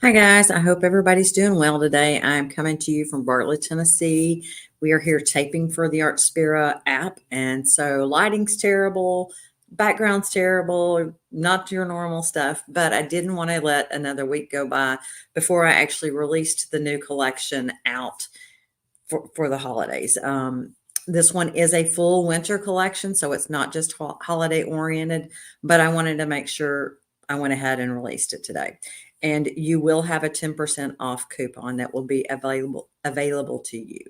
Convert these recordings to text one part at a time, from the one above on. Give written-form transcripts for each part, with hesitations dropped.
Hi guys, I hope everybody's doing well today. I'm coming to you from Bartlett, Tennessee. We are here taping for the Art Spira app, and so lighting's terrible, background's terrible, not your normal stuff, but I didn't want to let another week go by before I actually released the new collection out for the holidays. This one is a full winter collection, so it's not just holiday oriented, but I wanted to make sure I went ahead and released it today. And you will have a 10% off coupon that will be available to you.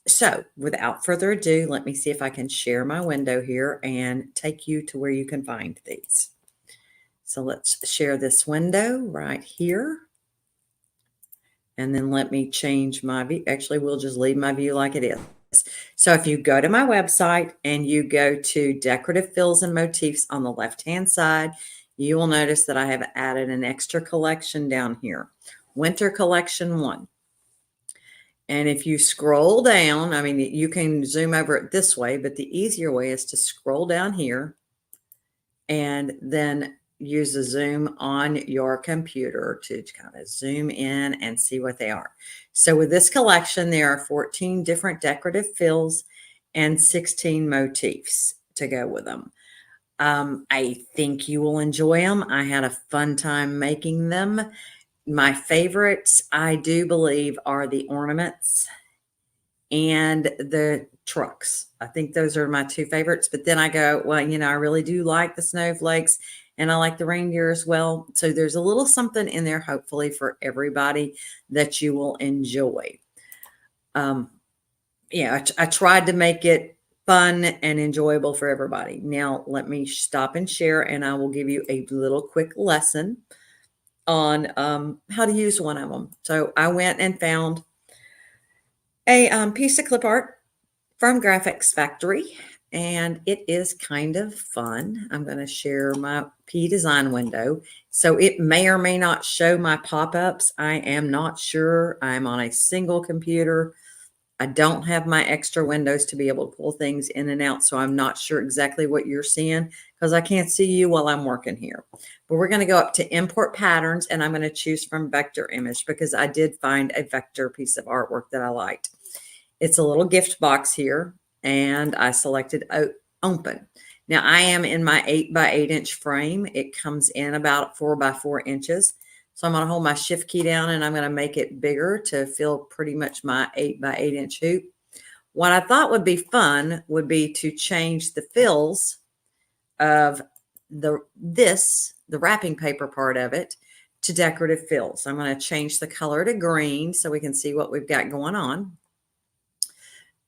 So without further ado, let me see if I can share my window here and take you to where you can find these. So let's share this window right here. And then let me change my view. Actually, we'll just leave my view like it is. So if you go to my website and you go to decorative fills and motifs on the left-hand side, you will notice that I have added an extra collection down here, Winter Collection 1. And if you scroll down, I mean, you can zoom over it this way, but the easier way is to scroll down here and then use the zoom on your computer to kind of zoom in and see what they are. So with this collection, there are 14 different decorative fills and 16 motifs to go with them. I think you will enjoy them. I had a fun time making them. My favorites, I do believe, are the ornaments and the trucks. I think those are my two favorites. But then I go, well, I really do like the snowflakes and I like the reindeer as well. So there's a little something in there, hopefully, for everybody that you will enjoy. I tried to make it fun and enjoyable for everybody. Now, let me stop and share, and I will give you a little quick lesson on how to use one of them. So I went and found a piece of clip art from Graphics Factory, and it is kind of fun. I'm going to share my P design window. So it may or may not show my pop-ups. I am not sure. I'm on a single computer. I don't have my extra windows to be able to pull things in and out, so I'm not sure exactly what you're seeing because I can't see you while I'm working here. But we're going to go up to import patterns, and I'm going to choose from vector image because I did find a vector piece of artwork that I liked. It's a little gift box here, and I selected open. Now I am in my 8x8 inch frame. It comes in about 4x4 inches. So I'm going to hold my shift key down and I'm going to make it bigger to fill pretty much my 8x8 inch hoop. What I thought would be fun would be to change the fills of the wrapping paper part of it to decorative fills. I'm going to change the color to green so we can see what we've got going on.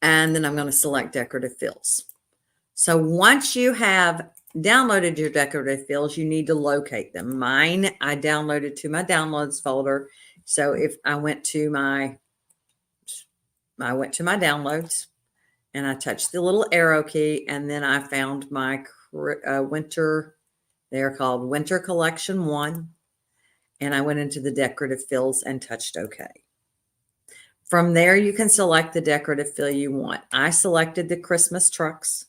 And then I'm going to select decorative fills. So once you have downloaded your decorative fills, you need to locate them. Mine, I downloaded to my downloads folder. So if I went to my downloads and I touched the little arrow key, and then I found my winter, they're called Winter Collection 1. And I went into the decorative fills and touched OK. From there, you can select the decorative fill you want. I selected the Christmas trucks.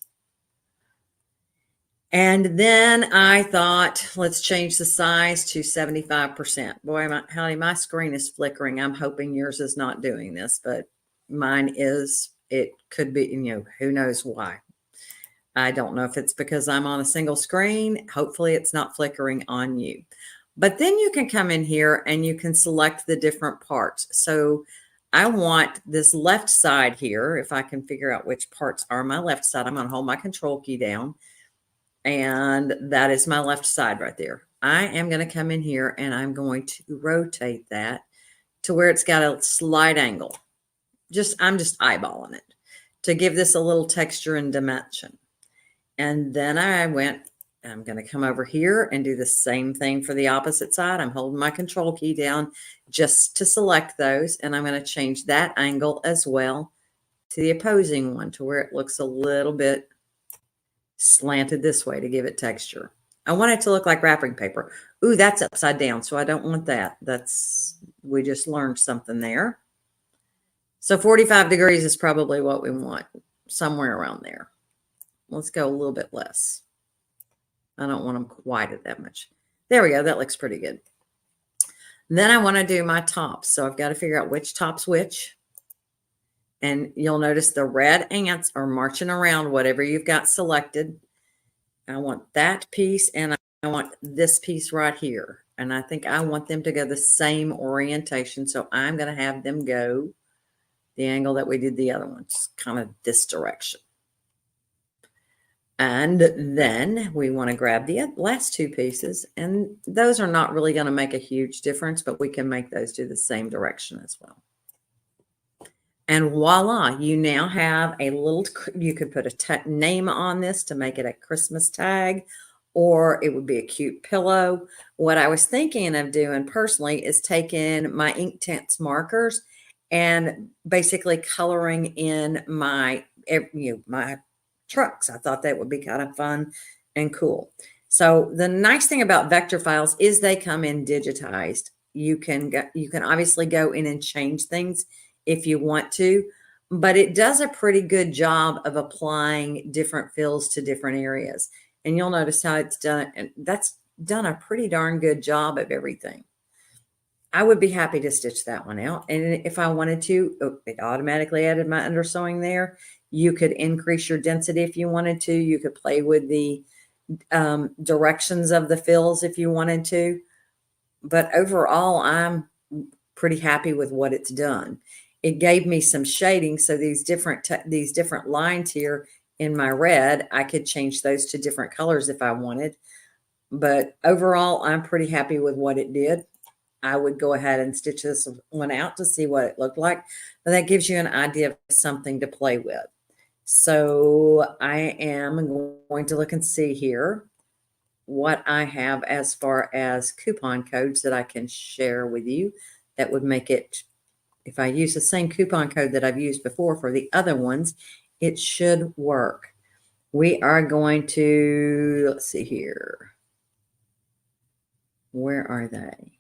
And then I thought, let's change the size to 75%. Boy, honey, my screen is flickering. I'm hoping yours is not doing this, but mine is. It could be, who knows why. I don't know if it's because I'm on a single screen. Hopefully it's not flickering on you. But then you can come in here and you can select the different parts. So I want this left side here. If I can figure out which parts are my left side, I'm going to hold my control key down. And that is my left side right there. I am going to come in here and I'm going to rotate that to where it's got a slight angle. I'm just eyeballing it to give this a little texture and dimension. And then I'm going to come over here and do the same thing for the opposite side. I'm holding my control key down just to select those. And I'm going to change that angle as well to the opposing one to where it looks a little bit slanted this way to give it texture. I want it to look like wrapping paper. Ooh, that's upside down, so I don't want that. We just learned something there. So 45 degrees is probably what we want, somewhere around there. Let's go a little bit less. I don't want them quite at that much. There we go. That looks pretty good. Then I want to do my tops. So I've got to figure out which top's which. And you'll notice the red ants are marching around whatever you've got selected. I want that piece and I want this piece right here. And I think I want them to go the same orientation. So I'm going to have them go the angle that we did the other ones, kind of this direction. And then we want to grab the last two pieces, and those are not really going to make a huge difference, but we can make those do the same direction as well. And voila, you now have a little, you could put a name on this to make it a Christmas tag, or it would be a cute pillow. What I was thinking of doing personally is taking my Inktense markers and basically coloring in my, my trucks. I thought that would be kind of fun and cool. So the nice thing about vector files is they come in digitized. You can obviously go in and change things if you want to, but it does a pretty good job of applying different fills to different areas. And you'll notice how it's done, and that's done a pretty darn good job of everything. I would be happy to stitch that one out. And if I wanted to, it automatically added my undersewing there. You could increase your density if you wanted to. You could play with the directions of the fills if you wanted to. But overall, I'm pretty happy with what it's done. It gave me some shading. So these different lines here in my red, I could change those to different colors if I wanted. But overall, I'm pretty happy with what it did. I would go ahead and stitch this one out to see what it looked like. But that gives you an idea of something to play with. So I am going to look and see here what I have as far as coupon codes that I can share with you that would make it, if I use the same coupon code that I've used before for the other ones, it should work. We are going to, let's see here. Where are they?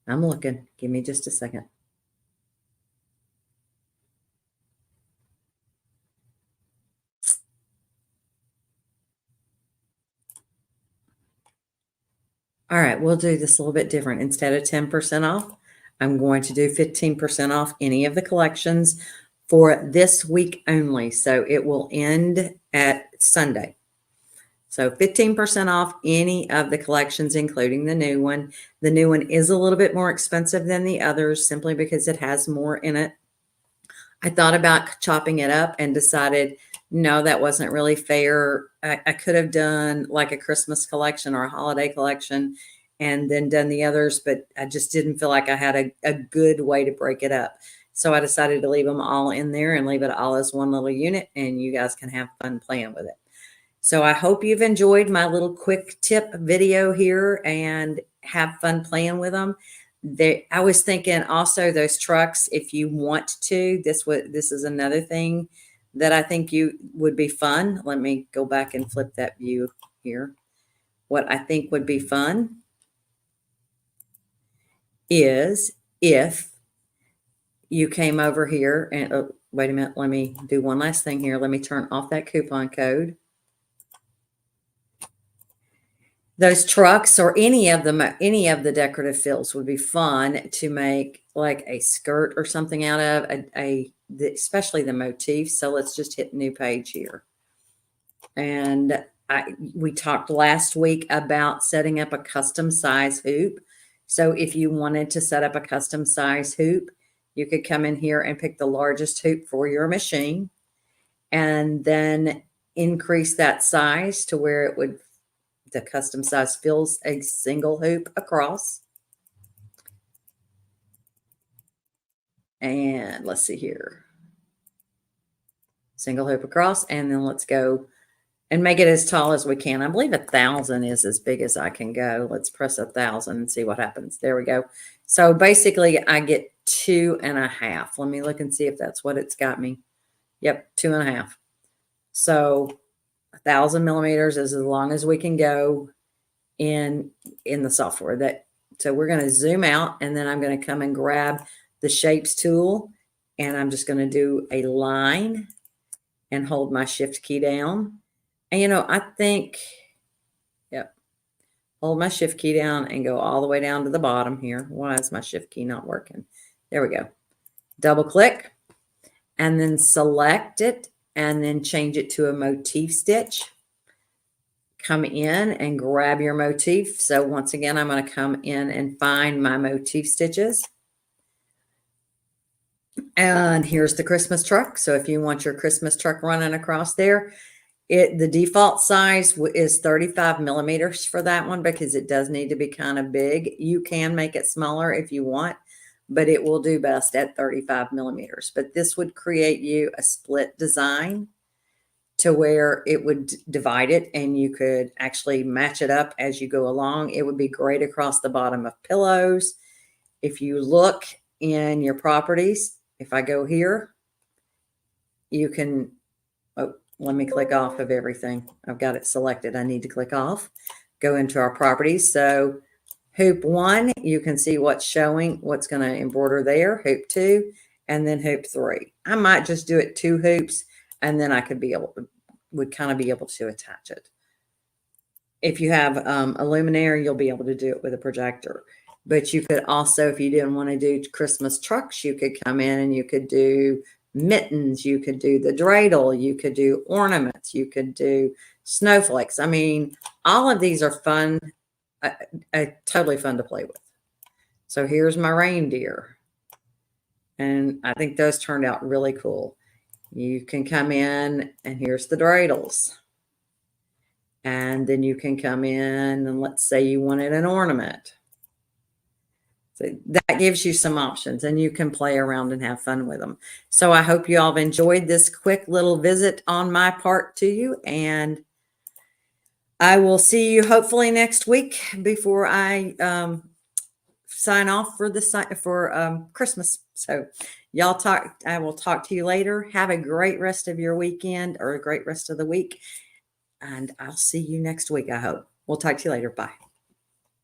I'm looking. Give me just a second. All right, we'll do this a little bit different. Instead of 10% off, I'm going to do 15% off any of the collections for this week only. So it will end at Sunday. So 15% off any of the collections, including the new one. The new one is a little bit more expensive than the others simply because it has more in it. I thought about chopping it up and decided, no, that wasn't really fair. I could have done like a Christmas collection or a holiday collection and then done the others, but I just didn't feel like I had a good way to break it up. So I decided to leave them all in there and leave it all as one little unit, and you guys can have fun playing with it. So I hope you've enjoyed my little quick tip video here and have fun playing with them. I was thinking also those trucks, if you want to, this is another thing that I think you would be fun. Let me go back and flip that view here. What I think would be fun is if you came over here and, oh, wait a minute, let me do one last thing here. Let me turn off that coupon code. Those trucks or any of the decorative fills would be fun to make like a skirt or something out of, especially the motif. So let's just hit new page here. And we talked last week about setting up a custom size hoop. So if you wanted to set up a custom size hoop, you could come in here and pick the largest hoop for your machine and then increase that size to where it would, the custom size fills a single hoop across. And let's see here. Single hoop across, and then let's go and make it as tall as we can. I believe 1,000 is as big as I can go. Let's press 1,000 and see what happens. There we go. So basically I get 2.5. Let me look and see if that's what it's got me. Yep, 2.5. So 1,000 millimeters is as long as we can go in the software. So we're going to zoom out, and then I'm going to come and grab the shapes tool, and I'm just going to do a line and hold my shift key down. And I think, yep, hold my shift key down and go all the way down to the bottom here. Why is my shift key not working? There we go. Double click and then select it and then change it to a motif stitch. Come in and grab your motif. So once again, I'm going to come in and find my motif stitches. And here's the Christmas truck. So if you want your Christmas truck running across there, the default size is 35 millimeters for that one because it does need to be kind of big. You can make it smaller if you want, but it will do best at 35 millimeters. But this would create you a split design to where it would divide it and you could actually match it up as you go along. It would be great across the bottom of pillows. If you look in your properties, if I go here, you can, oh, let me click off of everything. I've got it selected. I need to click off, go into our properties. So hoop 1, you can see what's showing, what's going to embroider there, hoop 2, and then hoop 3. I might just do it 2 hoops and then I could be able to, would kind of be able to attach it. If you have a luminaire, you'll be able to do it with a projector. But you could also, if you didn't want to do Christmas trucks, you could come in and you could do mittens, you could do the dreidel, you could do ornaments, you could do snowflakes. I mean, all of these are fun, totally fun to play with. So here's my reindeer. And I think those turned out really cool. You can come in and here's the dreidels. And then you can come in and let's say you wanted an ornament. So that gives you some options and you can play around and have fun with them. So I hope you all have enjoyed this quick little visit on my part to you. And I will see you hopefully next week before I sign off for Christmas. So y'all talk. I will talk to you later. Have a great rest of your weekend or a great rest of the week. And I'll see you next week, I hope. We'll talk to you later. Bye.